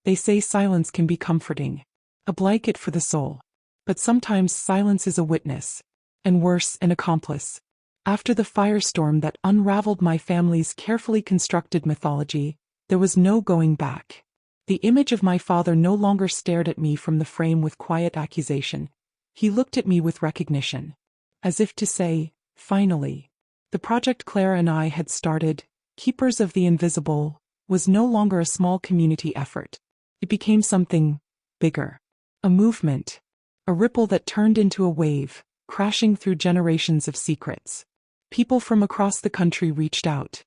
They say silence can be comforting, a blanket for the soul. But sometimes silence is a witness, and worse, an accomplice. After the firestorm that unraveled my family's carefully constructed mythology, there was no going back. The image of my father no longer stared at me from the frame with quiet accusation. He looked at me with recognition. As if to say, finally. The project Clara and I had started, Keepers of the Invisible, was no longer a small community effort. It became something bigger. A movement. A ripple that turned into a wave, crashing through generations of secrets. People from across the country reached out.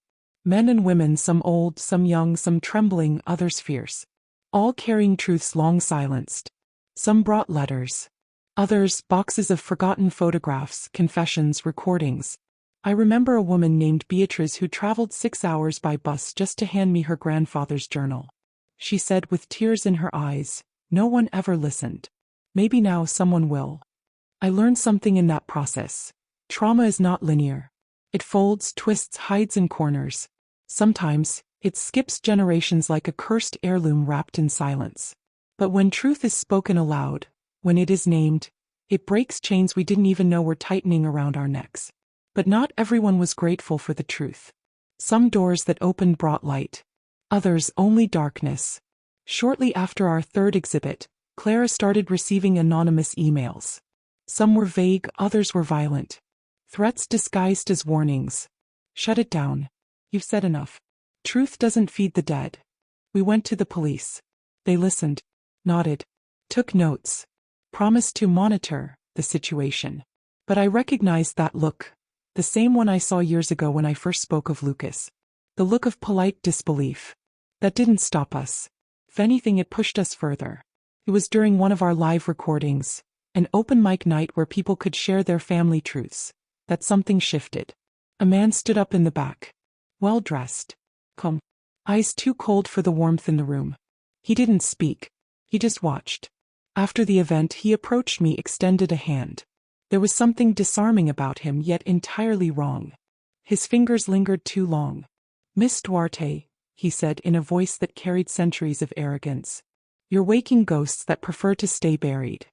Men and women, some old, some young, some trembling, others fierce. All carrying truths long silenced. Some brought letters. Others, boxes of forgotten photographs, confessions, recordings. I remember a woman named Beatrice who traveled 6 hours by bus just to hand me her grandfather's journal. She said with tears in her eyes, "No one ever listened. Maybe now someone will." I learned something in that process. Trauma is not linear. It folds, twists, hides in corners. Sometimes, it skips generations like a cursed heirloom wrapped in silence. But when truth is spoken aloud, when it is named, it breaks chains we didn't even know were tightening around our necks. But not everyone was grateful for the truth. Some doors that opened brought light. Others only darkness. Shortly after our third exhibit, Clara started receiving anonymous emails. Some were vague, others were violent. Threats disguised as warnings. "Shut it down. You've said enough. Truth doesn't feed the dead." We went to the police. They listened, nodded, took notes, promised to monitor the situation. But I recognized that look. The same one I saw years ago when I first spoke of Lucas. The look of polite disbelief. That didn't stop us. If anything, it pushed us further. It was during one of our live recordings, an open mic night where people could share their family truths, that something shifted. A man stood up in the back. Well dressed. Calm. Eyes too cold for the warmth in the room. He didn't speak. He just watched. After the event, he approached me, extended a hand. There was something disarming about him, yet entirely wrong. His fingers lingered too long. "Miss Duarte," he said in a voice that carried centuries of arrogance. "You're waking ghosts that prefer to stay buried."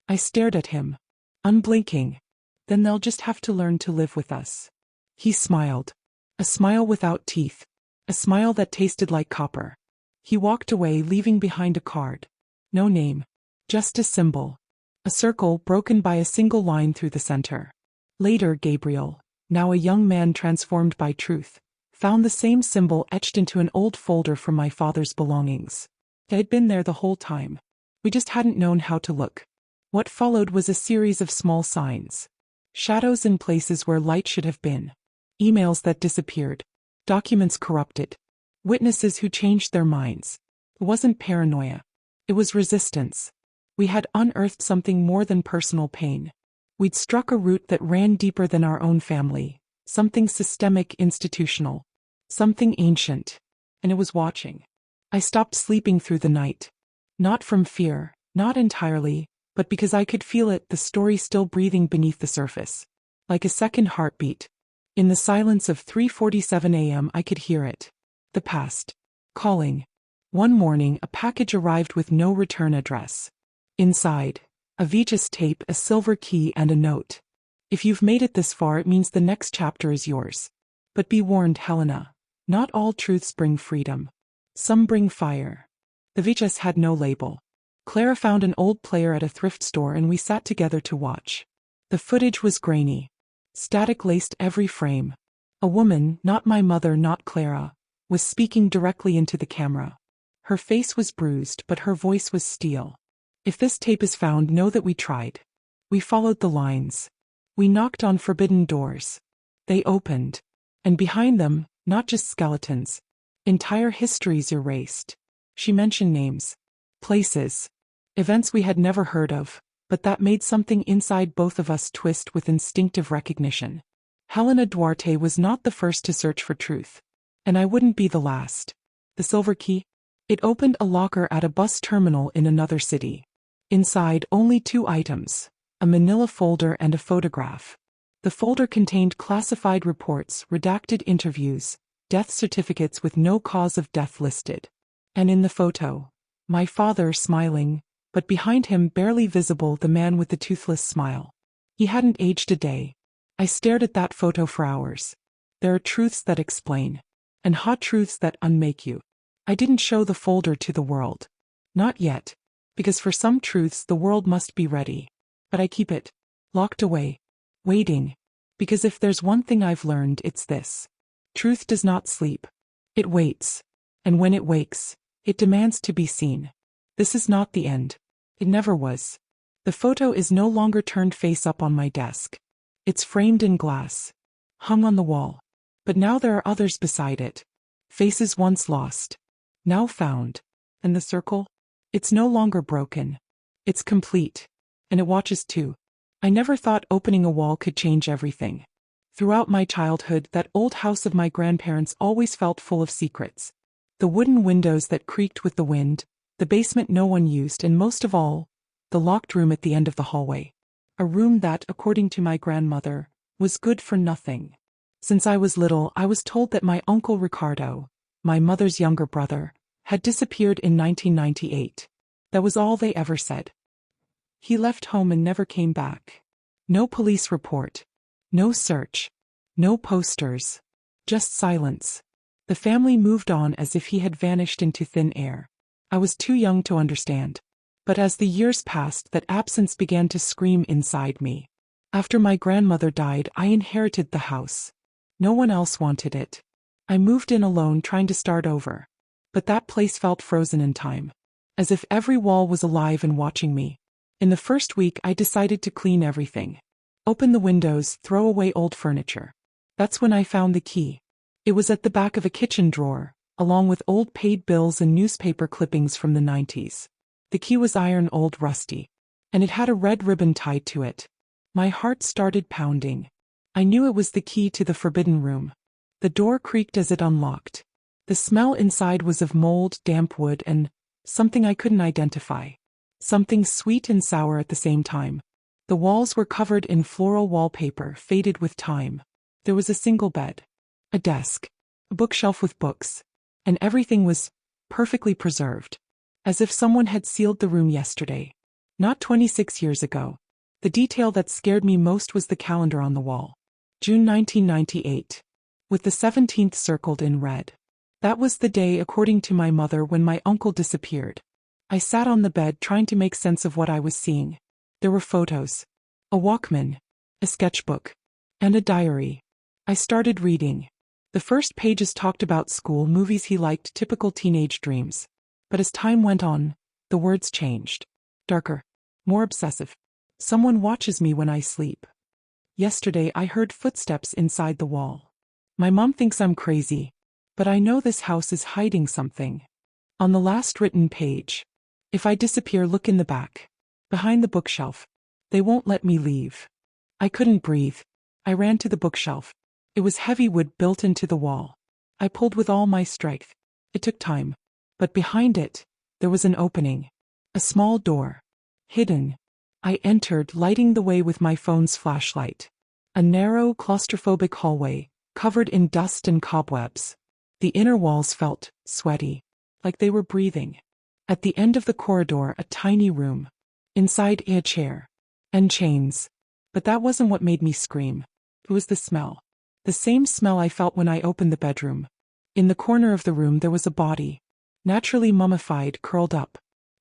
I stared at him, unblinking. "Then they'll just have to learn to live with us." He smiled. A smile without teeth. A smile that tasted like copper. He walked away, leaving behind a card. No name. Just a symbol. A circle broken by a single line through the center. Later, Gabriel, now a young man transformed by truth, found the same symbol etched into an old folder from my father's belongings. It had been there the whole time. We just hadn't known how to look. What followed was a series of small signs. Shadows in places where light should have been. Emails that disappeared. Documents corrupted. Witnesses who changed their minds. It wasn't paranoia. It was resistance. We had unearthed something more than personal pain. We'd struck a root that ran deeper than our own family. Something systemic, institutional. Something ancient. And it was watching. I stopped sleeping through the night. Not from fear, not entirely, but because I could feel it, the story still breathing beneath the surface. Like a second heartbeat. In the silence of 3:47 a.m. I could hear it. The past. Calling. One morning, a package arrived with no return address. Inside, a VHS tape, a silver key, and a note. "If you've made it this far, it means the next chapter is yours. But be warned, Helena. Not all truths bring freedom. Some bring fire." The VHS had no label. Clara found an old player at a thrift store and we sat together to watch. The footage was grainy. Static laced every frame. A woman, not my mother, not Clara, was speaking directly into the camera. Her face was bruised, but her voice was steel. "If this tape is found, know that we tried. We followed the lines. We knocked on forbidden doors. They opened. And behind them, not just skeletons. Entire histories erased." She mentioned names. Places. Events we had never heard of, but that made something inside both of us twist with instinctive recognition. Helena Duarte was not the first to search for truth. And I wouldn't be the last. The silver key? It opened a locker at a bus terminal in another city. Inside, only 2 items, a manila folder and a photograph. The folder contained classified reports, redacted interviews, death certificates with no cause of death listed. And in the photo, My father smiling, but behind him barely visible the man with the toothless smile. He hadn't aged a day. I stared at that photo for hours. There are truths that explain, and hot truths that unmake you. I didn't show the folder to the world. Not yet, because for some truths the world must be ready. But I keep it locked away, waiting, because if there's one thing I've learned, it's this. Truth does not sleep. It waits. And when it wakes, it demands to be seen. This is not the end. It never was. The photo is no longer turned face up on my desk. It's framed in glass, hung on the wall. But now there are others beside it. Faces once lost, now found. And the circle? It's no longer broken. It's complete. And it watches too. I never thought opening a wall could change everything. Throughout my childhood, that old house of my grandparents always felt full of secrets. The wooden windows that creaked with the wind, the basement no one used, and most of all, the locked room at the end of the hallway. A room that, according to my grandmother, was good for nothing. Since I was little, I was told that my uncle Ricardo, my mother's younger brother, had disappeared in 1998. That was all they ever said. He left home and never came back. No police report. No search. No posters. Just silence. The family moved on as if he had vanished into thin air. I was too young to understand. But as the years passed, that absence began to scream inside me. After my grandmother died, I inherited the house. No one else wanted it. I moved in alone, trying to start over. But that place felt frozen in time. As if every wall was alive and watching me. In the first week, I decided to clean everything. Open the windows, throw away old furniture. That's when I found the key. It was at the back of a kitchen drawer, along with old paid bills and newspaper clippings from the 90s. The key was iron old rusty. And it had a red ribbon tied to it. My heart started pounding. I knew it was the key to the forbidden room. The door creaked as it unlocked. The smell inside was of mold, damp wood, and something I couldn't identify. Something sweet and sour at the same time. The walls were covered in floral wallpaper, faded with time. There was a single bed, a desk, a bookshelf with books, and everything was perfectly preserved, as if someone had sealed the room yesterday, not 26 years ago. The detail that scared me most was the calendar on the wall. June 1998, with the 17th circled in red. That was the day, according to my mother, when my uncle disappeared. I sat on the bed trying to make sense of what I was seeing. There were photos, a Walkman, a sketchbook, and a diary. I started reading. The first pages talked about school, movies he liked, typical teenage dreams. But as time went on, the words changed. Darker, more obsessive. Someone watches me when I sleep. Yesterday I heard footsteps inside the wall. My mom thinks I'm crazy, but I know this house is hiding something. On the last written page, if I disappear, look in the back. Behind the bookshelf. They won't let me leave. I couldn't breathe. I ran to the bookshelf. It was heavy wood built into the wall. I pulled with all my strength. It took time. But behind it, there was an opening. A small door. Hidden. I entered, lighting the way with my phone's flashlight. A narrow, claustrophobic hallway, covered in dust and cobwebs. The inner walls felt sweaty, like they were breathing. At the end of the corridor, a tiny room. Inside, a chair. And chains. But that wasn't what made me scream. It was the smell. The same smell I felt when I opened the bedroom. In the corner of the room there was a body. Naturally mummified, curled up.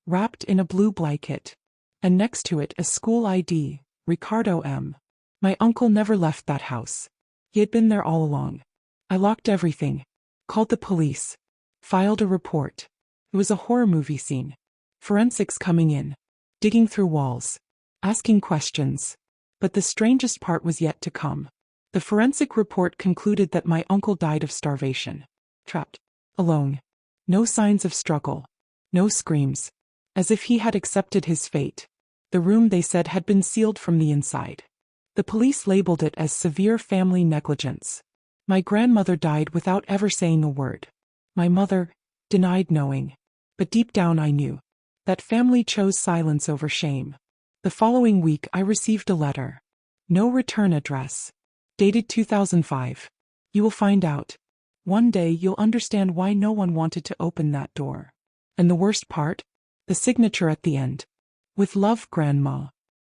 Wrapped in a blue blanket. And next to it a school ID, Ricardo M. My uncle never left that house. He had been there all along. I locked everything. Called the police. Filed a report. It was a horror movie scene. Forensics coming in. Digging through walls. Asking questions. But the strangest part was yet to come. The forensic report concluded that my uncle died of starvation. Trapped. Alone. No signs of struggle. No screams. As if he had accepted his fate. The room, they said, had been sealed from the inside. The police labeled it as severe family negligence. My grandmother died without ever saying a word. My mother denied knowing. But deep down I knew. That family chose silence over shame. The following week I received a letter. No return address. Dated 2005. You will find out. One day you'll understand why no one wanted to open that door. And the worst part? The signature at the end. With love, Grandma.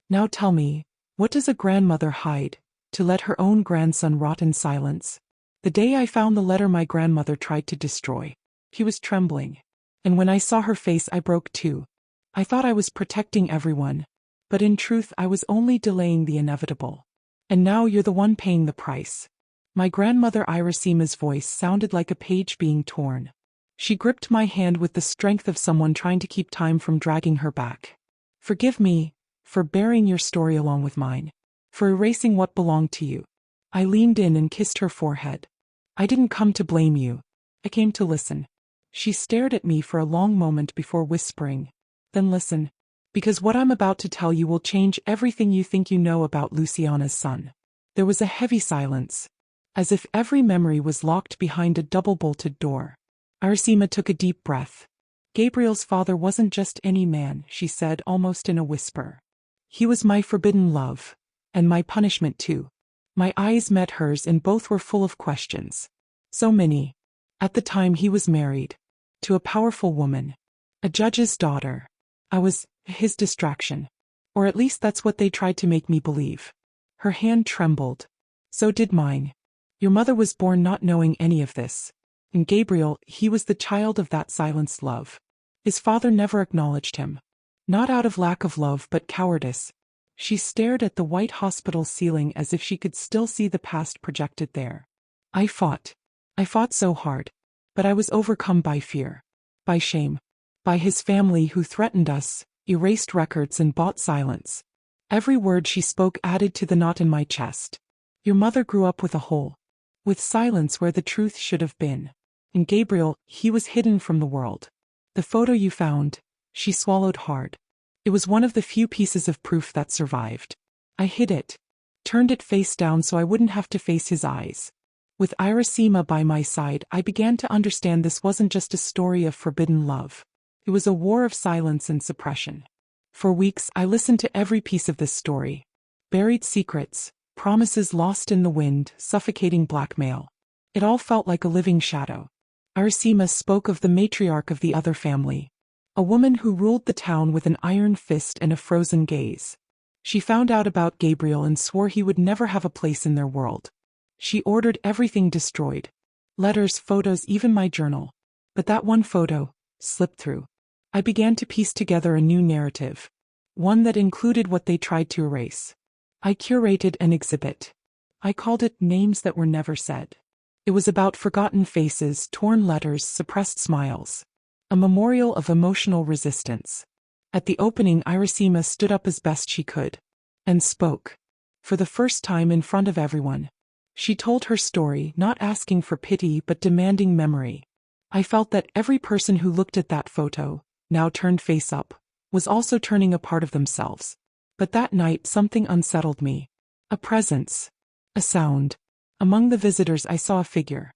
Now tell me, what does a grandmother hide, to let her own grandson rot in silence? The day I found the letter my grandmother tried to destroy, he was trembling. And when I saw her face I broke too. I thought I was protecting everyone, but in truth I was only delaying the inevitable. And now you're the one paying the price. My grandmother Irasima's voice sounded like a page being torn. She gripped my hand with the strength of someone trying to keep time from dragging her back. Forgive me, for burying your story along with mine. For erasing what belonged to you. I leaned in and kissed her forehead. I didn't come to blame you. I came to listen. She stared at me for a long moment before whispering. Then listen. Because what I'm about to tell you will change everything you think you know about Luciana's son. There was a heavy silence, as if every memory was locked behind a double-bolted door. Irasima took a deep breath. Gabriel's father wasn't just any man, she said almost in a whisper. He was my forbidden love, and my punishment too. My eyes met hers and both were full of questions. So many. At the time he was married. To a powerful woman. A judge's daughter. I was his distraction. Or at least that's what they tried to make me believe. Her hand trembled. So did mine. Your mother was born not knowing any of this. And Gabriel, he was the child of that silenced love. His father never acknowledged him. Not out of lack of love but cowardice. She stared at the white hospital ceiling as if she could still see the past projected there. I fought. I fought so hard. But I was overcome by fear. By shame. By his family who threatened us, erased records and bought silence. Every word she spoke added to the knot in my chest. Your mother grew up with a hole. With silence where the truth should have been. And Gabriel, he was hidden from the world. The photo you found, she swallowed hard. It was one of the few pieces of proof that survived. I hid it. Turned it face down so I wouldn't have to face his eyes. With Irasima by my side, I began to understand this wasn't just a story of forbidden love. It was a war of silence and suppression. For weeks I listened to every piece of this story. Buried secrets, promises lost in the wind, suffocating blackmail. It all felt like a living shadow. Irasima spoke of the matriarch of the other family. A woman who ruled the town with an iron fist and a frozen gaze. She found out about Gabriel and swore he would never have a place in their world. She ordered everything destroyed. Letters, photos, even my journal. But that one photo slipped through. I began to piece together a new narrative. One that included what they tried to erase. I curated an exhibit. I called it Names That Were Never Said. It was about forgotten faces, torn letters, suppressed smiles. A memorial of emotional resistance. At the opening, Irasima stood up as best she could. And spoke. For the first time in front of everyone. She told her story, not asking for pity but demanding memory. I felt that every person who looked at that photo, now turned face up, was also turning a part of themselves. But that night something unsettled me. A presence. A sound. Among the visitors I saw a figure.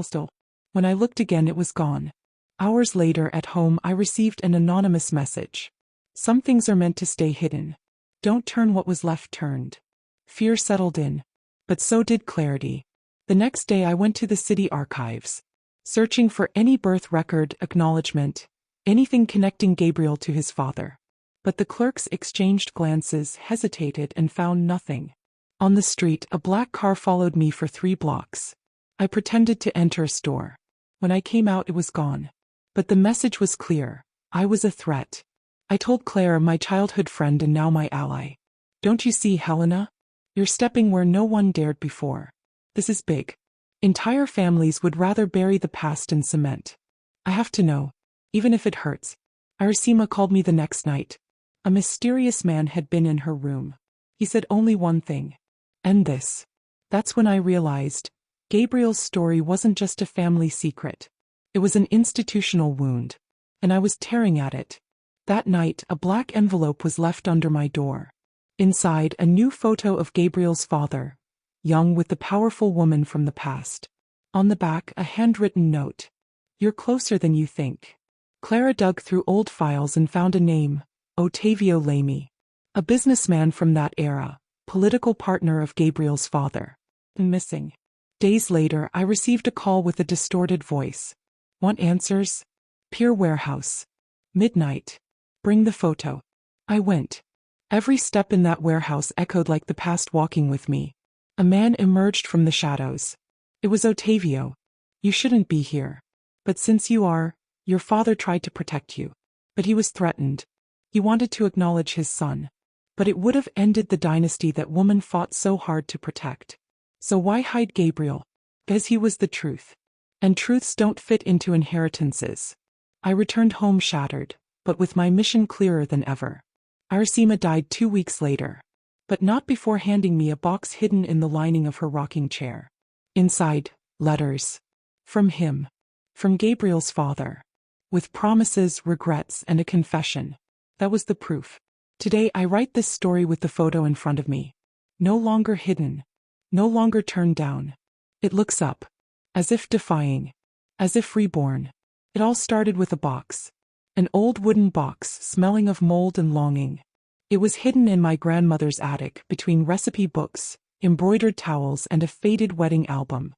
Still. When I looked again it was gone. Hours later at home I received an anonymous message. Some things are meant to stay hidden. Don't turn what was left turned. Fear settled in. But so did clarity. The next day I went to the city archives. Searching for any birth record, acknowledgement, anything connecting Gabriel to his father. But the clerks exchanged glances, hesitated, and found nothing. On the street, a black car followed me for 3 blocks. I pretended to enter a store. When I came out, it was gone. But the message was clear. I was a threat. I told Claire, my childhood friend and now my ally. Don't you see, Helena? You're stepping where no one dared before. This is big. Entire families would rather bury the past in cement. I have to know. Even if it hurts. Irasima called me the next night. A mysterious man had been in her room. He said only one thing. End this. That's when I realized, Gabriel's story wasn't just a family secret. It was an institutional wound. And I was tearing at it. That night, a black envelope was left under my door. Inside, a new photo of Gabriel's father, young with the powerful woman from the past. On the back, a handwritten note. You're closer than you think. Clara dug through old files and found a name, Ottavio Lamy. A businessman from that era, political partner of Gabriel's father. Missing. Days later, I received a call with a distorted voice. Want answers? Pier Warehouse. Midnight. Bring the photo. I went. Every step in that warehouse echoed like the past walking with me. A man emerged from the shadows. It was Ottavio. You shouldn't be here. But since you are, your father tried to protect you. But he was threatened. He wanted to acknowledge his son. But it would have ended the dynasty that woman fought so hard to protect. So why hide Gabriel? Because he was the truth. And truths don't fit into inheritances. I returned home shattered, but with my mission clearer than ever. Arasima died 2 weeks later. But not before handing me a box hidden in the lining of her rocking chair. Inside, letters. From him. From Gabriel's father. With promises, regrets, and a confession. That was the proof. Today I write this story with the photo in front of me. No longer hidden. No longer turned down. It looks up. As if defying. As if reborn. It all started with a box. An old wooden box smelling of mold and longing. It was hidden in my grandmother's attic between recipe books, embroidered towels, and a faded wedding album.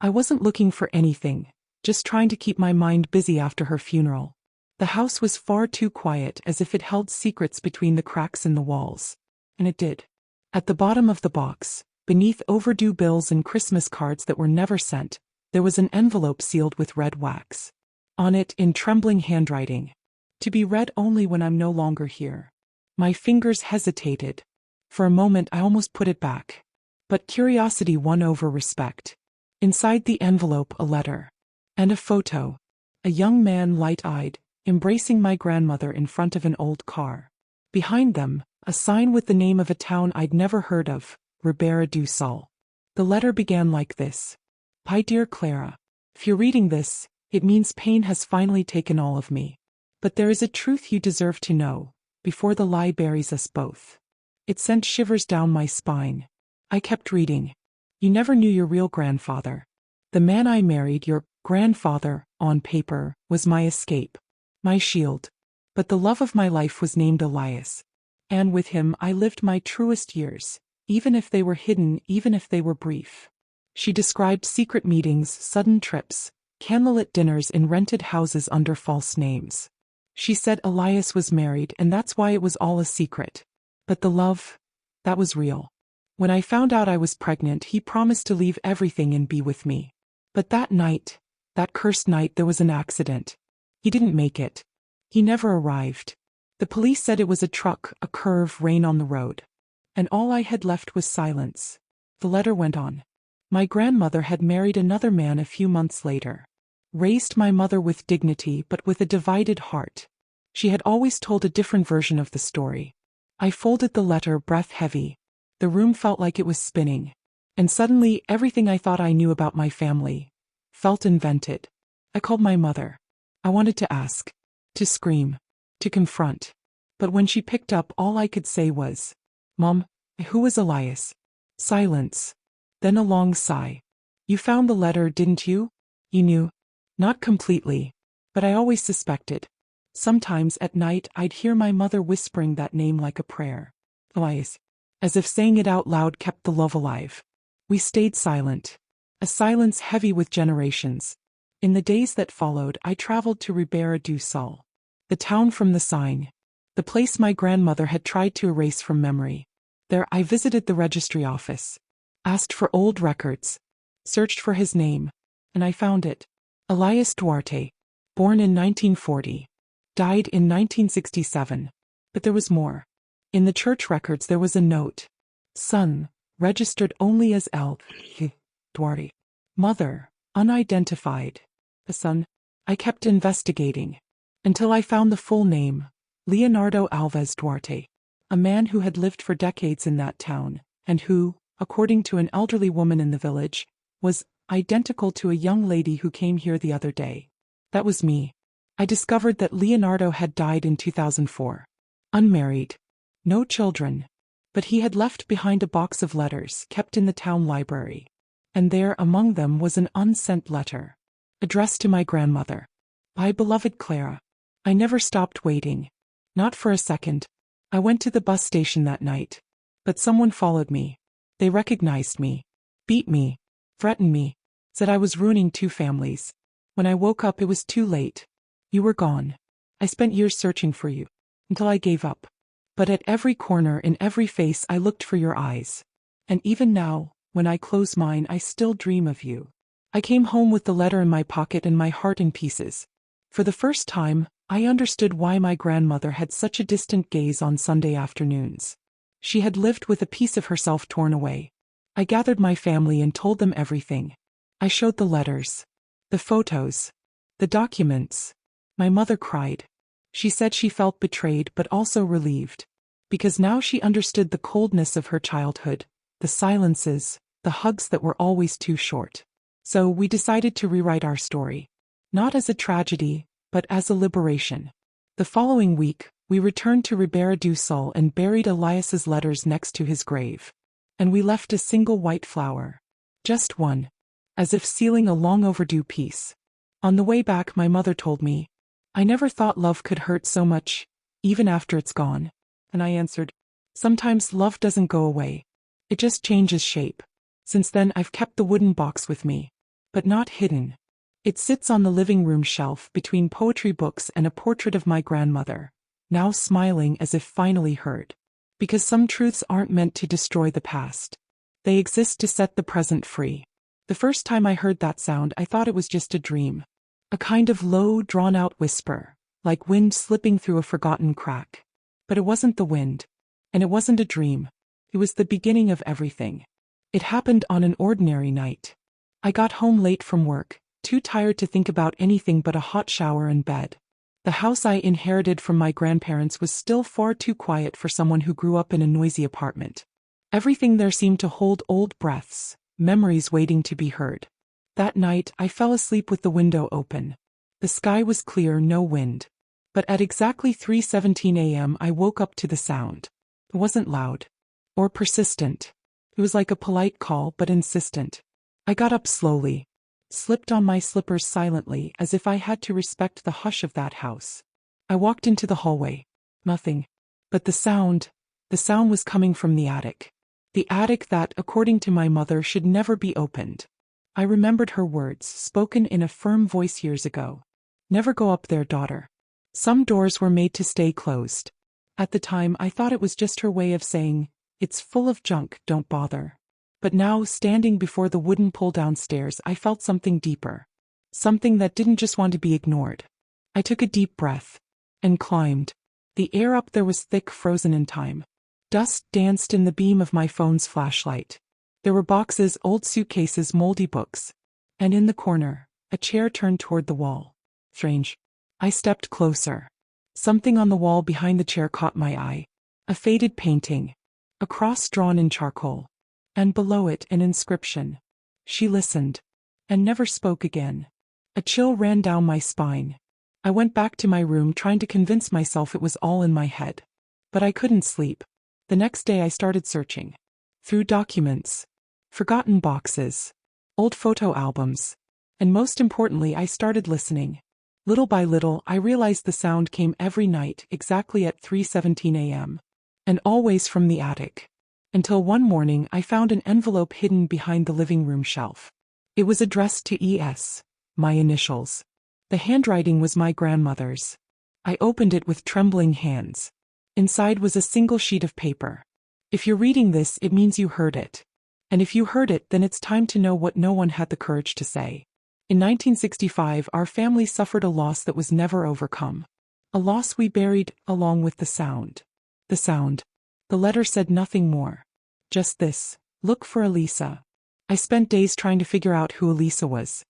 I wasn't looking for anything, just trying to keep my mind busy after her funeral. The house was far too quiet, as if it held secrets between the cracks in the walls. And it did. At the bottom of the box, beneath overdue bills and Christmas cards that were never sent, there was an envelope sealed with red wax. On it, in trembling handwriting. To be read only when I'm no longer here. My fingers hesitated. For a moment I almost put it back. But curiosity won over respect. Inside the envelope, a letter. And a photo. A young man, light-eyed, embracing my grandmother in front of an old car. Behind them, a sign with the name of a town I'd never heard of, Ribera do Sal. The letter began like this. My dear Clara. If you're reading this, it means pain has finally taken all of me. But there is a truth you deserve to know, before the lie buries us both. It sent shivers down my spine. I kept reading. You never knew your real grandfather. The man I married, your grandfather, on paper, was my escape. My shield. But the love of my life was named Elias. And with him I lived my truest years, even if they were hidden, even if they were brief. She described secret meetings, sudden trips, candlelit dinners in rented houses under false names. She said Elias was married and that's why it was all a secret. But the love, that was real. When I found out I was pregnant, he promised to leave everything and be with me. But that night, that cursed night, there was an accident. He didn't make it. He never arrived. The police said it was a truck, a curve, rain on the road. And all I had left was silence. The letter went on. My grandmother had married another man a few months later. Raised my mother with dignity but with a divided heart. She had always told a different version of the story. I folded the letter, breath heavy. The room felt like it was spinning. And suddenly, everything I thought I knew about my family felt invented. I called my mother. I wanted to ask. To scream. To confront. But when she picked up, all I could say was, Mom, who was Elias? Silence. Then a long sigh. You found the letter, didn't you? You knew. Not completely. But I always suspected. Sometimes at night I'd hear my mother whispering that name like a prayer. Elias. As if saying it out loud kept the love alive. We stayed silent. A silence heavy with generations. In the days that followed, I traveled to Ribera do Sal. The town from the sign. The place my grandmother had tried to erase from memory. There I visited the registry office. Asked for old records. Searched for his name. And I found it. Elias Duarte. Born in 1940. Died in 1967. But there was more. In the church records there was a note. Son, registered only as L. Duarte. Mother, unidentified. The son. I kept investigating. Until I found the full name. Leonardo Alves Duarte. A man who had lived for decades in that town, and who, according to an elderly woman in the village, was identical to a young lady who came here the other day. That was me. I discovered that Leonardo had died in 2004. Unmarried. No children. But he had left behind a box of letters kept in the town library. And there among them was an unsent letter. Addressed to my grandmother. My beloved Clara. I never stopped waiting. Not for a second. I went to the bus station that night. But someone followed me. They recognized me. Beat me. Threatened me. Said I was ruining 2 families. When I woke up it was too late. You were gone. I spent years searching for you. until I gave up. But at every corner, in every face, I looked for your eyes. And even now, when I close mine, I still dream of you. I came home with the letter in my pocket and my heart in pieces. For the first time, I understood why my grandmother had such a distant gaze on Sunday afternoons. She had lived with a piece of herself torn away. I gathered my family and told them everything. I showed the letters, the photos, the documents. My mother cried. She said she felt betrayed but also relieved. Because now she understood the coldness of her childhood, the silences, the hugs that were always too short. So we decided to rewrite our story. Not as a tragedy, but as a liberation. The following week, we returned to Ribera do Sul and buried Elias's letters next to his grave. And we left a single white flower. Just one. As if sealing a long overdue peace. On the way back, my mother told me, "I never thought love could hurt so much, even after it's gone." And I answered, "Sometimes love doesn't go away. It just changes shape." Since then, I've kept the wooden box with me. But not hidden. It sits on the living room shelf between poetry books and a portrait of my grandmother, now smiling as if finally heard. Because some truths aren't meant to destroy the past. They exist to set the present free. The first time I heard that sound, I thought it was just a dream. A kind of low, drawn-out whisper, like wind slipping through a forgotten crack. But it wasn't the wind. And it wasn't a dream. It was the beginning of everything. It happened on an ordinary night. I got home late from work, too tired to think about anything but a hot shower and bed. The house I inherited from my grandparents was still far too quiet for someone who grew up in a noisy apartment. Everything there seemed to hold old breaths, memories waiting to be heard. That night, I fell asleep with the window open. The sky was clear, no wind. But at exactly 3:17 a.m. I woke up to the sound. It wasn't loud. Or persistent. It was like a polite call, but insistent. I got up slowly. Slipped on my slippers silently, as if I had to respect the hush of that house. I walked into the hallway. Nothing. But the sound was coming from the attic. The attic that, according to my mother, should never be opened. I remembered her words, spoken in a firm voice years ago. "Never go up there, daughter. Some doors were made to stay closed." At the time, I thought it was just her way of saying, "It's full of junk, don't bother." But now, standing before the wooden pull-down stairs, I felt something deeper. Something that didn't just want to be ignored. I took a deep breath. And climbed. The air up there was thick, frozen in time. Dust danced in the beam of my phone's flashlight. There were boxes, old suitcases, moldy books. And in the corner, a chair turned toward the wall. Strange. I stepped closer. Something on the wall behind the chair caught my eye. A faded painting. A cross drawn in charcoal. And below it, an inscription. She listened. And never spoke again. A chill ran down my spine. I went back to my room trying to convince myself it was all in my head. But I couldn't sleep. The next day I started searching. Through documents. Forgotten boxes. Old photo albums. And most importantly, I started listening. Little by little, I realized the sound came every night, exactly at 3:17 a.m. And always from the attic. Until one morning I found an envelope hidden behind the living room shelf. It was addressed to E.S., my initials. The handwriting was my grandmother's. I opened it with trembling hands. Inside was a single sheet of paper. "If you're reading this, it means you heard it. And if you heard it, then it's time to know what no one had the courage to say. In 1965, our family suffered a loss that was never overcome. A loss we buried, along with the sound. The sound. The letter said nothing more. Just this: look for Elisa." I spent days trying to figure out who Elisa was.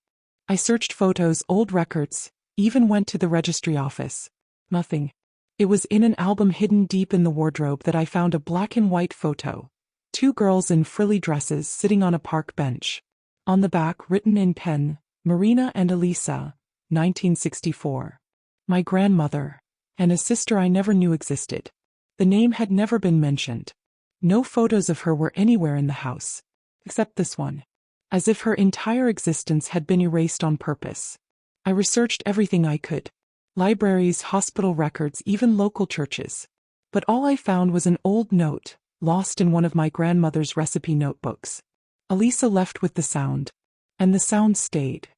I searched photos, old records, even went to the registry office. Nothing. It was in an album hidden deep in the wardrobe that I found a black and white photo. 2 girls in frilly dresses sitting on a park bench. On the back, written in pen, "Marina and Elisa, 1964. My grandmother. And a sister I never knew existed. The name had never been mentioned. No photos of her were anywhere in the house. Except this one. As if her entire existence had been erased on purpose. I researched everything I could. Libraries, hospital records, even local churches. But all I found was an old note, lost in one of my grandmother's recipe notebooks. Elisa left with the sound. And the sound stayed.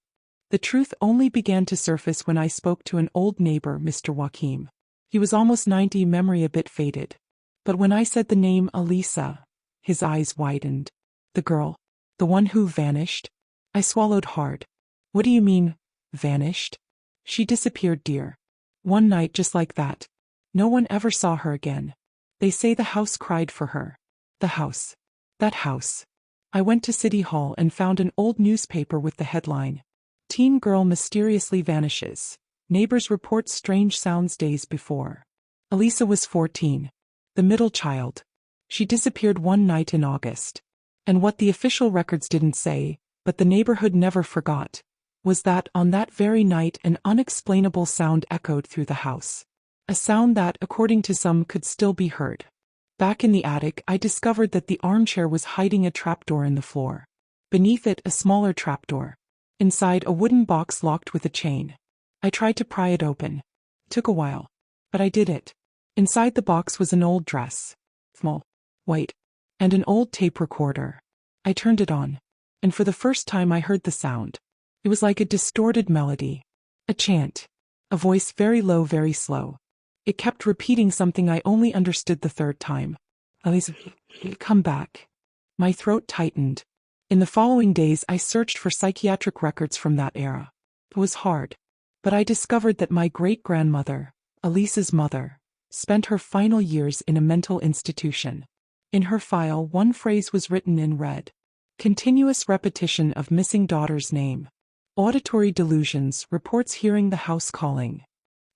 The truth only began to surface when I spoke to an old neighbor, Mr. Joaquim. He was almost 90, memory a bit faded. But when I said the name Elisa, his eyes widened. The girl. The one who vanished? I swallowed hard. What do you mean, vanished? She disappeared, dear. One night just like that. No one ever saw her again. They say the house cried for her. The house. That house. I went to City Hall and found an old newspaper with the headline, "Teen girl mysteriously vanishes. Neighbors report strange sounds days before." Elisa was 14. The middle child. She disappeared one night in August. And what the official records didn't say, but the neighborhood never forgot, was that on that very night an unexplainable sound echoed through the house. A sound that, according to some, could still be heard. Back in the attic, I discovered that the armchair was hiding a trapdoor in the floor. Beneath it, a smaller trapdoor. Inside, a wooden box locked with a chain. I tried to pry it open. Took a while. But I did it. Inside the box was an old dress. Small. White. And an old tape recorder. I turned it on. And for the first time I heard the sound. It was like a distorted melody. A chant. A voice very low, very slow. It kept repeating something I only understood the third time. Elisa, come back. My throat tightened. In the following days I searched for psychiatric records from that era. It was hard. But I discovered that my great-grandmother, Elisa's mother, spent her final years in a mental institution. In her file, one phrase was written in red. Continuous repetition of missing daughter's name. Auditory delusions, reports hearing the house calling.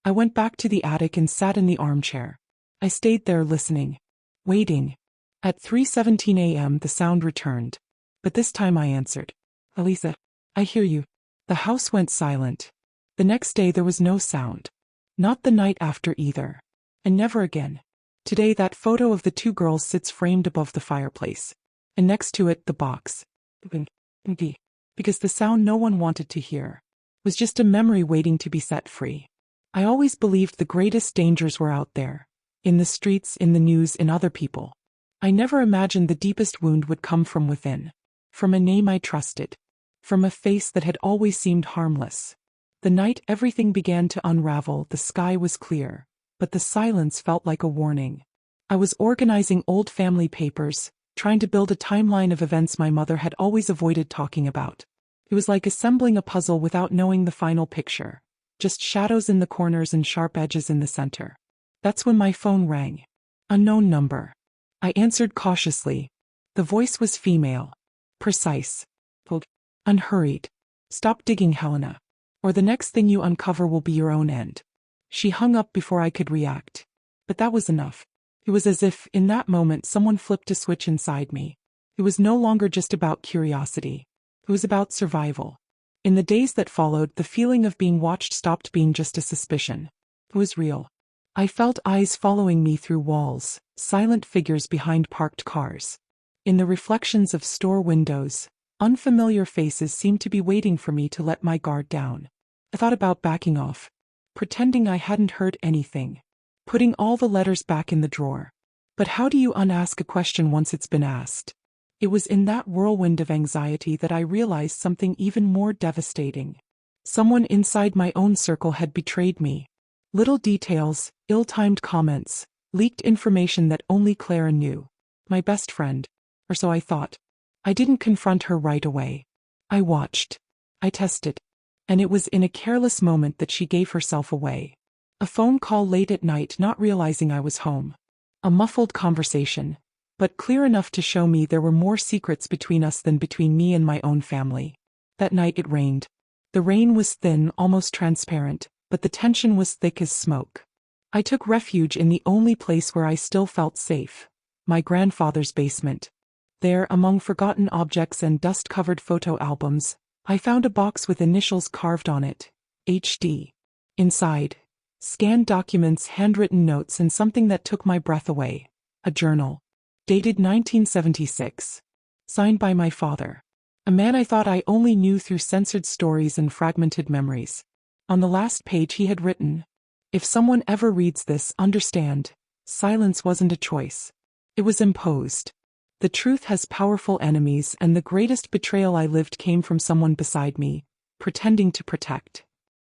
I went back to the attic and sat in the armchair. I stayed there listening. Waiting. At 3:17 a.m. the sound returned. But this time I answered. Elisa, I hear you. The house went silent. The next day there was no sound. Not the night after either. And never again. Today that photo of the two girls sits framed above the fireplace. And next to it, the box. Because the sound no one wanted to hear was just a memory waiting to be set free. I always believed the greatest dangers were out there. In the streets, in the news, in other people. I never imagined the deepest wound would come from within. From a name I trusted. From a face that had always seemed harmless. The night everything began to unravel, the sky was clear. But the silence felt like a warning. I was organizing old family papers, trying to build a timeline of events my mother had always avoided talking about. It was like assembling a puzzle without knowing the final picture. Just shadows in the corners and sharp edges in the center. That's when my phone rang. Unknown number. I answered cautiously. The voice was female. Precise. Told. Unhurried. Stop digging, Helena. Or the next thing you uncover will be your own end. She hung up before I could react. But that was enough. It was as if, in that moment, someone flipped a switch inside me. It was no longer just about curiosity. It was about survival. In the days that followed, the feeling of being watched stopped being just a suspicion. It was real. I felt eyes following me through walls, silent figures behind parked cars. In the reflections of store windows, unfamiliar faces seemed to be waiting for me to let my guard down. I thought about backing off. Pretending I hadn't heard anything. Putting all the letters back in the drawer. But how do you unask a question once it's been asked? It was in that whirlwind of anxiety that I realized something even more devastating. Someone inside my own circle had betrayed me. Little details, ill-timed comments, leaked information that only Clara knew. My best friend. Or so I thought. I didn't confront her right away. I watched. I tested. And it was in a careless moment that she gave herself away. A phone call late at night, not realizing I was home. A muffled conversation, but clear enough to show me there were more secrets between us than between me and my own family. That night it rained. The rain was thin, almost transparent, but the tension was thick as smoke. I took refuge in the only place where I still felt safe. My grandfather's basement. There, among forgotten objects and dust-covered photo albums, I found a box with initials carved on it. HD. Inside, scanned documents, handwritten notes, and something that took my breath away. A journal. Dated 1976. Signed by my father. A man I thought I only knew through censored stories and fragmented memories. On the last page he had written, "If someone ever reads this, understand, silence wasn't a choice. It was imposed. The truth has powerful enemies, and the greatest betrayal I lived came from someone beside me, pretending to protect."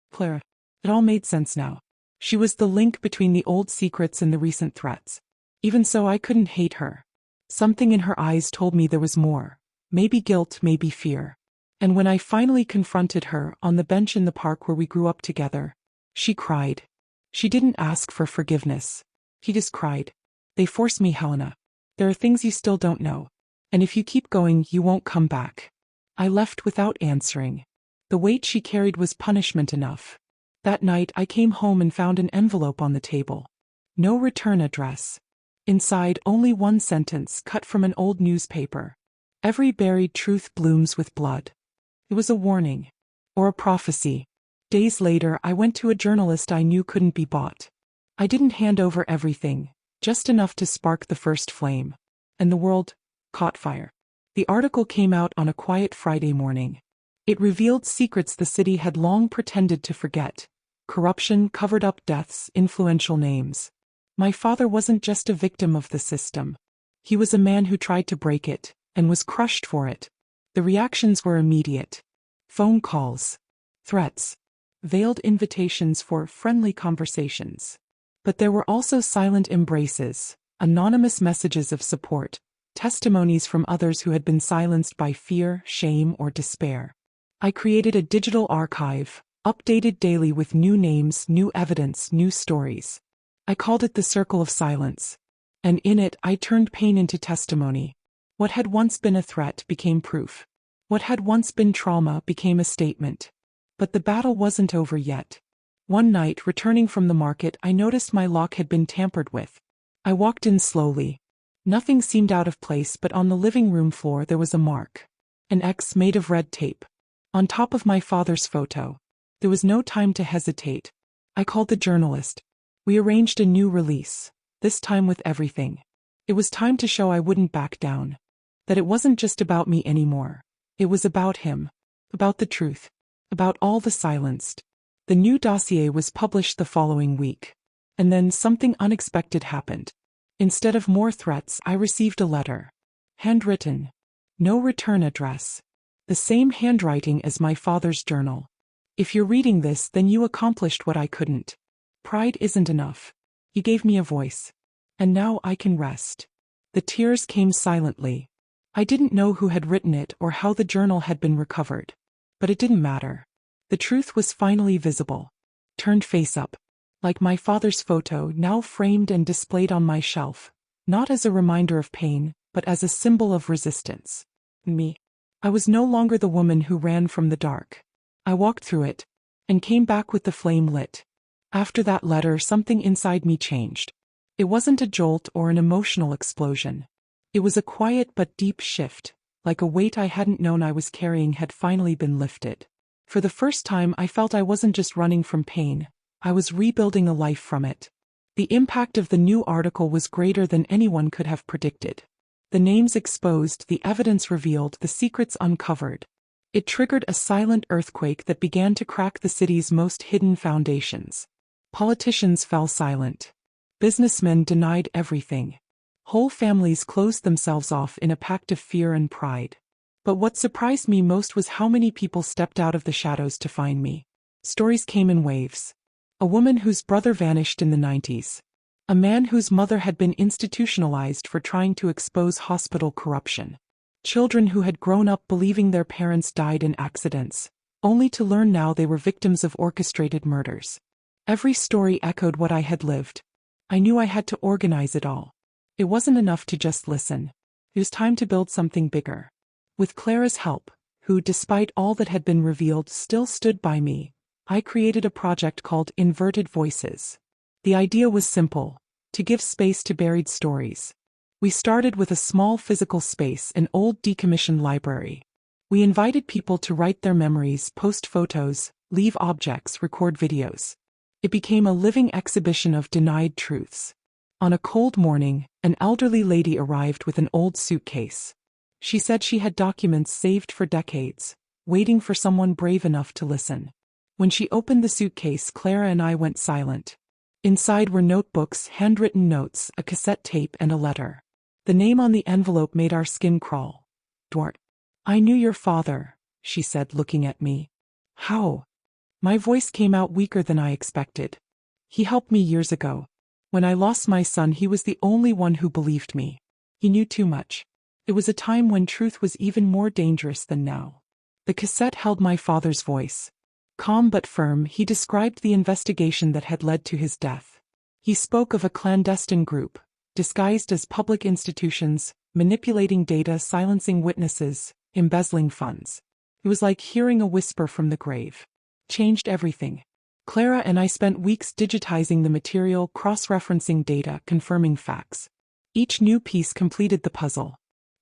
Clara. It all made sense now. She was the link between the old secrets and the recent threats. Even so, I couldn't hate her. Something in her eyes told me there was more. Maybe guilt, maybe fear. And when I finally confronted her on the bench in the park where we grew up together, she cried. She didn't ask for forgiveness. She just cried. They forced me, Helena. There are things you still don't know. And if you keep going, you won't come back. I left without answering. The weight she carried was punishment enough. That night I came home and found an envelope on the table. No return address. Inside, only one sentence cut from an old newspaper. Every buried truth blooms with blood. It was a warning. Or a prophecy. Days later, I went to a journalist I knew couldn't be bought. I didn't hand over everything, just enough to spark the first flame. And the world caught fire. The article came out on a quiet Friday morning. It revealed secrets the city had long pretended to forget. Corruption, covered up deaths, influential names. My father wasn't just a victim of the system. He was a man who tried to break it, and was crushed for it. The reactions were immediate. Phone calls. Threats. Veiled invitations for friendly conversations. But there were also silent embraces, anonymous messages of support, testimonies from others who had been silenced by fear, shame, or despair. I created a digital archive, updated daily with new names, new evidence, new stories. I called it the Circle of Silence. And in it, I turned pain into testimony. What had once been a threat became proof. What had once been trauma became a statement. But the battle wasn't over yet. One night, returning from the market, I noticed my lock had been tampered with. I walked in slowly. Nothing seemed out of place, but on the living room floor there was a mark. An X made of red tape. On top of my father's photo. There was no time to hesitate. I called the journalist. We arranged a new release, this time with everything. It was time to show I wouldn't back down. That it wasn't just about me anymore. It was about him. About the truth. About all the silenced. The new dossier was published the following week. And then something unexpected happened. Instead of more threats, I received a letter. Handwritten. No return address. The same handwriting as my father's journal. If you're reading this, then you accomplished what I couldn't. Pride isn't enough. You gave me a voice. And now I can rest. The tears came silently. I didn't know who had written it or how the journal had been recovered. But it didn't matter. The truth was finally visible. Turned face up. Like my father's photo, now framed and displayed on my shelf. Not as a reminder of pain, but as a symbol of resistance. Me. I was no longer the woman who ran from the dark. I walked through it. And came back with the flame lit. After that letter, something inside me changed. It wasn't a jolt or an emotional explosion. It was a quiet but deep shift, like a weight I hadn't known I was carrying had finally been lifted. For the first time, I felt I wasn't just running from pain, I was rebuilding a life from it. The impact of the new article was greater than anyone could have predicted. The names exposed, the evidence revealed, the secrets uncovered. It triggered a silent earthquake that began to crack the city's most hidden foundations. Politicians fell silent. Businessmen denied everything. Whole families closed themselves off in a pact of fear and pride. But what surprised me most was how many people stepped out of the shadows to find me. Stories came in waves. A woman whose brother vanished in the 90s. A man whose mother had been institutionalized for trying to expose hospital corruption. Children who had grown up believing their parents died in accidents, only to learn now they were victims of orchestrated murders. Every story echoed what I had lived. I knew I had to organize it all. It wasn't enough to just listen. It was time to build something bigger. With Clara's help, who, despite all that had been revealed, still stood by me, I created a project called Inverted Voices. The idea was simple: to give space to buried stories. We started with a small physical space, an old decommissioned library. We invited people to write their memories, post photos, leave objects, record videos. It became a living exhibition of denied truths. On a cold morning, an elderly lady arrived with an old suitcase. She said she had documents saved for decades, waiting for someone brave enough to listen. When she opened the suitcase, Clara and I went silent. Inside were notebooks, handwritten notes, a cassette tape, and a letter. The name on the envelope made our skin crawl. Dwart. "I knew your father," she said, looking at me. "How?" My voice came out weaker than I expected. He helped me years ago. When I lost my son, he was the only one who believed me. He knew too much. It was a time when truth was even more dangerous than now. The cassette held my father's voice. Calm but firm, he described the investigation that had led to his death. He spoke of a clandestine group, disguised as public institutions, manipulating data, silencing witnesses, embezzling funds. It was like hearing a whisper from the grave. Changed everything. Clara and I spent weeks digitizing the material, cross-referencing data, confirming facts. Each new piece completed the puzzle.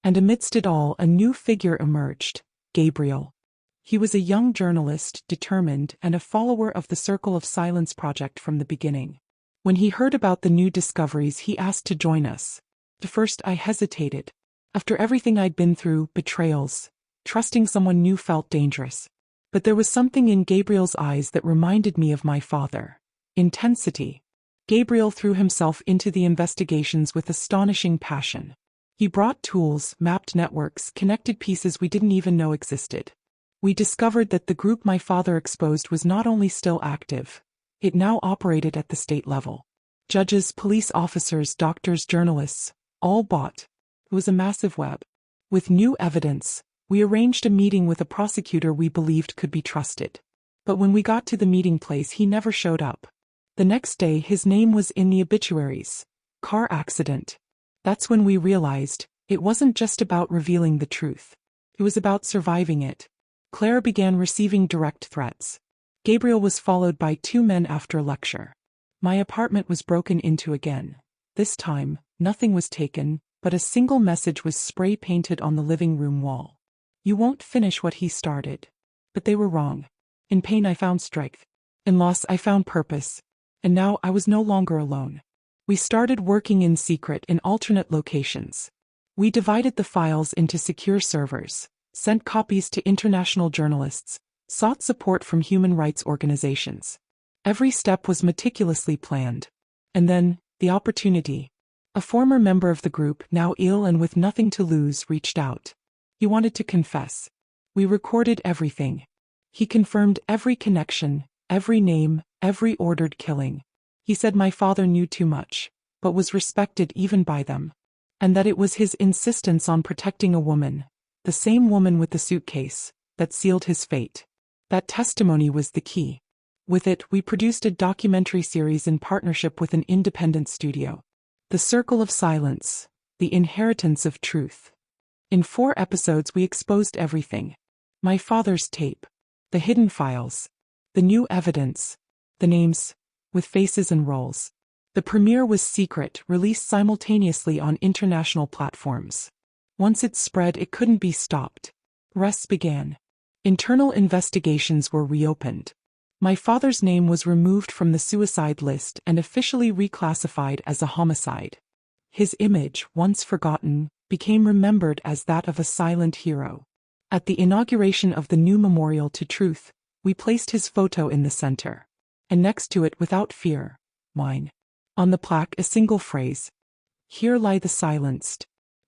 And amidst it all, a new figure emerged, Gabriel. He was a young journalist, determined, and a follower of the Circle of Silence project from the beginning. When he heard about the new discoveries, he asked to join us. At first I hesitated. After everything I'd been through, betrayals, trusting someone new felt dangerous. But there was something in Gabriel's eyes that reminded me of my father. Intensity. Gabriel threw himself into the investigations with astonishing passion. He brought tools, mapped networks, connected pieces we didn't even know existed. We discovered that the group my father exposed was not only still active, it now operated at the state level. Judges, police officers, doctors, journalists, all bought. It was a massive web. With new evidence, we arranged a meeting with a prosecutor we believed could be trusted. But when we got to the meeting place, he never showed up. The next day, his name was in the obituaries. Car accident. That's when we realized, it wasn't just about revealing the truth. It was about surviving it. Claire began receiving direct threats. Gabriel was followed by 2 men after a lecture. My apartment was broken into again. This time, nothing was taken, but a single message was spray-painted on the living room wall. You won't finish what he started. But they were wrong. In pain I found strength. In loss I found purpose. And now I was no longer alone. We started working in secret in alternate locations. We divided the files into secure servers, sent copies to international journalists, sought support from human rights organizations. Every step was meticulously planned. And then, the opportunity. A former member of the group, now ill and with nothing to lose, reached out. He wanted to confess. We recorded everything. He confirmed every connection, every name, every ordered killing. He said my father knew too much, but was respected even by them. And that it was his insistence on protecting a woman, the same woman with the suitcase, that sealed his fate. That testimony was the key. With it, we produced a documentary series in partnership with an independent studio. The Circle of Silence, The Inheritance of Truth. In 4 episodes we exposed everything. My father's tape, the hidden files, the new evidence, the names, with faces and roles. The premiere was secret, released simultaneously on international platforms. Once it spread, it couldn't be stopped. Arrests began. Internal investigations were reopened. My father's name was removed from the suicide list and officially reclassified as a homicide. His image, once forgotten, became remembered as that of a silent hero. At the inauguration of the new memorial to truth, we placed his photo in the center. And next to it, without fear, mine. On the plaque, a single phrase. Here lie the silenced.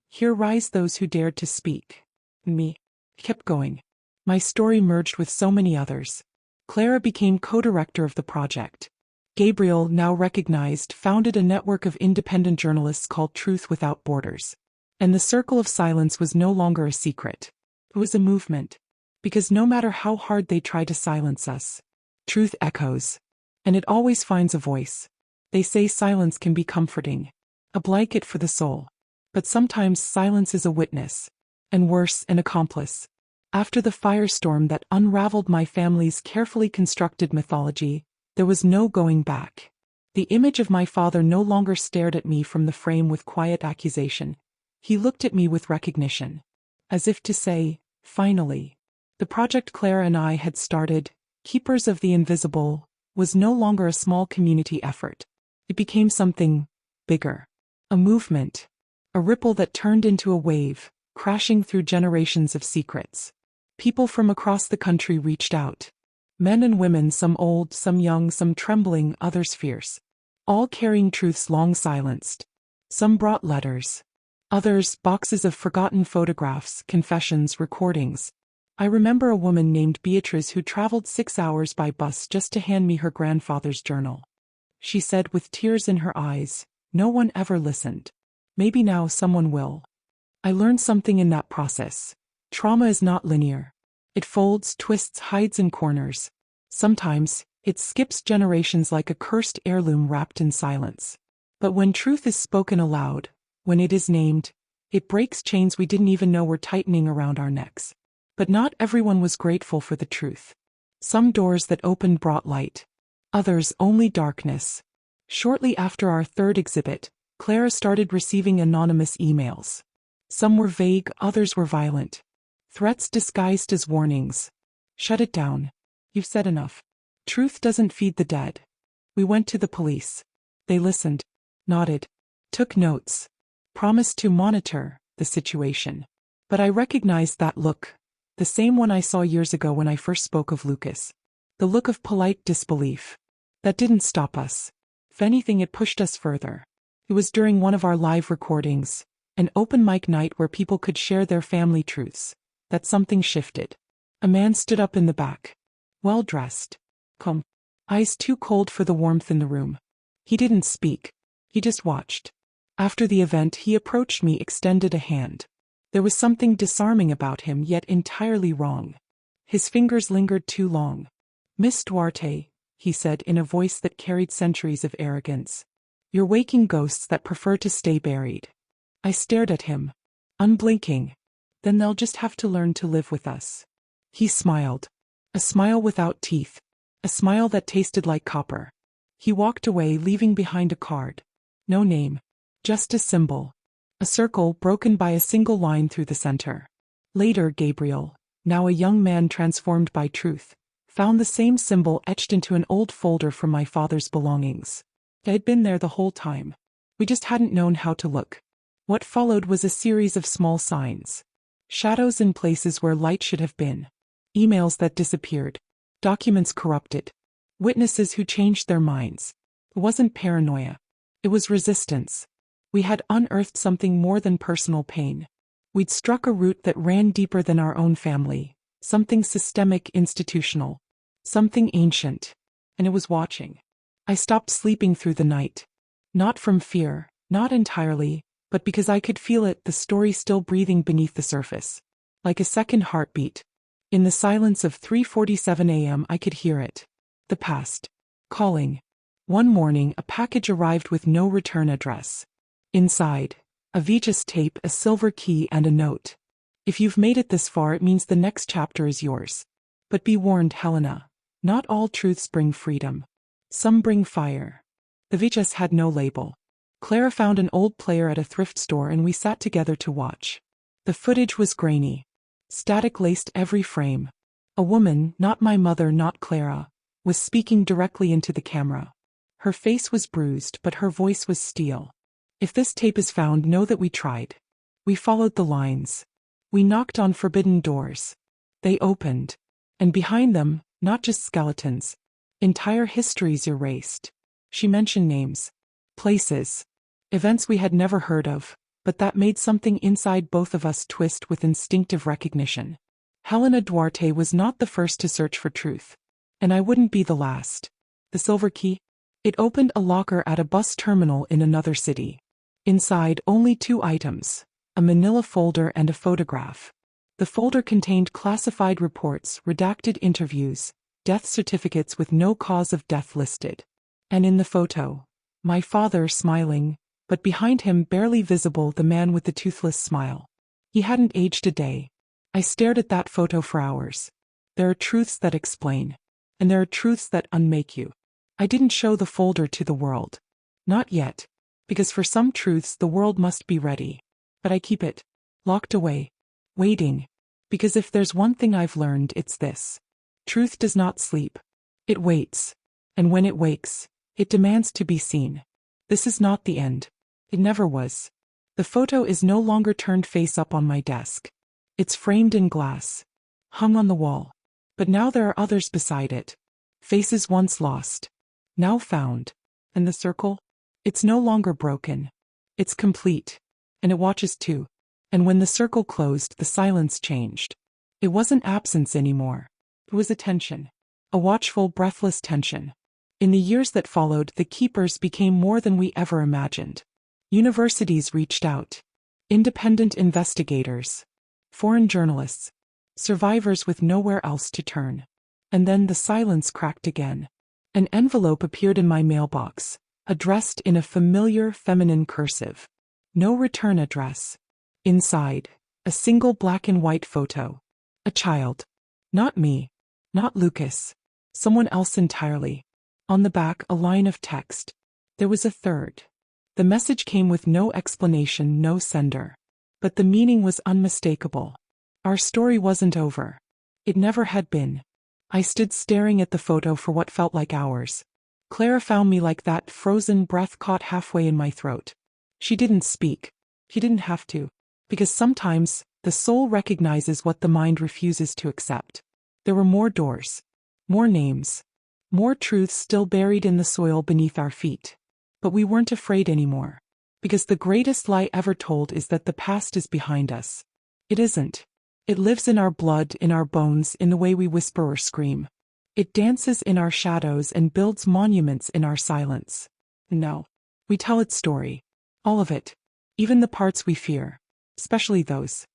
Here rise those who dared to speak. Me. Kept going. My story merged with so many others. Clara became co-director of the project. Gabriel, now recognized, founded a network of independent journalists called Truth Without Borders. And the Circle of Silence was no longer a secret. It was a movement. Because no matter how hard they try to silence us, truth echoes. And it always finds a voice. They say silence can be comforting, a blanket for the soul. But sometimes silence is a witness. And worse, an accomplice. After the firestorm that unraveled my family's carefully constructed mythology, there was no going back. The image of my father no longer stared at me from the frame with quiet accusation. He looked at me with recognition. As if to say, finally. The project Clara and I had started, Keepers of the Invisible, was no longer a small community effort. It became something bigger. A movement. A ripple that turned into a wave, crashing through generations of secrets. People from across the country reached out. Men and women, some old, some young, some trembling, others fierce. All carrying truths long silenced. Some brought letters. Others, boxes of forgotten photographs, confessions, recordings. I remember a woman named Beatrice who traveled 6 hours by bus just to hand me her grandfather's journal. she said with tears in her eyes. No one ever listened. Maybe now someone will. I learned something in that process. Trauma is not linear. It folds, twists, hides in corners. Sometimes, it skips generations like a cursed heirloom wrapped in silence. But when truth is spoken aloud, when it is named, it breaks chains we didn't even know were tightening around our necks. But not everyone was grateful for the truth. Some doors that opened brought light. Others only darkness. Shortly after our third exhibit, Clara started receiving anonymous emails. Some were vague, others were violent. Threats disguised as warnings. Shut it down. You've said enough. Truth doesn't feed the dead. We went to the police. They listened, nodded, took notes, promised to monitor the situation. But I recognized that look, the same one I saw years ago when I first spoke of Lucas. The look of polite disbelief. That didn't stop us. If anything, it pushed us further. It was during one of our live recordings, an open mic night where people could share their family truths, that something shifted. A man stood up in the back. Well dressed. Calm. Eyes too cold for the warmth in the room. He didn't speak. He just watched. After the event, he approached me, extended a hand. There was something disarming about him, yet entirely wrong. His fingers lingered too long. Miss Duarte, he said in a voice that carried centuries of arrogance. You're waking ghosts that prefer to stay buried. I stared at him, unblinking. Then they'll just have to learn to live with us. He smiled. A smile without teeth. A smile that tasted like copper. He walked away, leaving behind a card. No name. Just a symbol. A circle broken by a single line through the center. Later, Gabriel, now a young man transformed by truth, found the same symbol etched into an old folder from my father's belongings. I had been there the whole time. We just hadn't known how to look. What followed was a series of small signs. Shadows in places where light should have been. Emails that disappeared. Documents corrupted. Witnesses who changed their minds. It wasn't paranoia. It was resistance. We had unearthed something more than personal pain. We'd struck a root that ran deeper than our own family. Something systemic, institutional. Something ancient. And it was watching. I stopped sleeping through the night. Not from fear, not entirely, but because I could feel it, the story still breathing beneath the surface. Like a second heartbeat. In the silence of 3:47 a.m. I could hear it. The past. Calling. One morning a package arrived with no return address. Inside, a VHS tape, a silver key, and a note. If you've made it this far, it means the next chapter is yours. But be warned, Helena. Not all truths bring freedom. Some bring fire. The VHS had no label. Clara found an old player at a thrift store and we sat together to watch. The footage was grainy. Static laced every frame. A woman, not my mother, not Clara, was speaking directly into the camera. Her face was bruised, but her voice was steel. If this tape is found, know that we tried. We followed the lines. We knocked on forbidden doors. They opened. And behind them, not just skeletons. Entire histories erased. She mentioned names. Places. Events we had never heard of, but that made something inside both of us twist with instinctive recognition. Helena Duarte was not the first to search for truth. And I wouldn't be the last. The silver key? It opened a locker at a bus terminal in another city. Inside, only 2 items. A manila folder and a photograph. The folder contained classified reports, redacted interviews, death certificates with no cause of death listed. And in the photo, my father smiling, but behind him barely visible, the man with the toothless smile. He hadn't aged a day. I stared at that photo for hours. There are truths that explain. And there are truths that unmake you. I didn't show the folder to the world. Not yet. Because for some truths the world must be ready. But I keep it. Locked away. Waiting. Because if there's one thing I've learned, it's this. Truth does not sleep. It waits. And when it wakes, it demands to be seen. This is not the end. It never was. The photo is no longer turned face up on my desk. It's framed in glass. Hung on the wall. But now there are others beside it. Faces once lost. Now found. And the circle? It's no longer broken. It's complete. And it watches too. And when the circle closed, the silence changed. It wasn't absence anymore. It was attention. A watchful, breathless tension. In the years that followed, the keepers became more than we ever imagined. Universities reached out. Independent investigators. Foreign journalists. Survivors with nowhere else to turn. And then the silence cracked again. An envelope appeared in my mailbox, addressed in a familiar feminine cursive. No return address. Inside, a single black and white photo. A child. Not me. Not Lucas. Someone else entirely. On the back, a line of text. There was a third. The message came with no explanation, no sender. But the meaning was unmistakable. Our story wasn't over. It never had been. I stood staring at the photo for what felt like hours. Clara found me like that, frozen breath caught halfway in my throat. She didn't speak. She didn't have to. Because sometimes, the soul recognizes what the mind refuses to accept. There were more doors. More names. More truths still buried in the soil beneath our feet. But we weren't afraid anymore. Because the greatest lie ever told is that the past is behind us. It isn't. It lives in our blood, in our bones, in the way we whisper or scream. It dances in our shadows and builds monuments in our silence. No. We tell its story. All of it. Even the parts we fear. Especially those.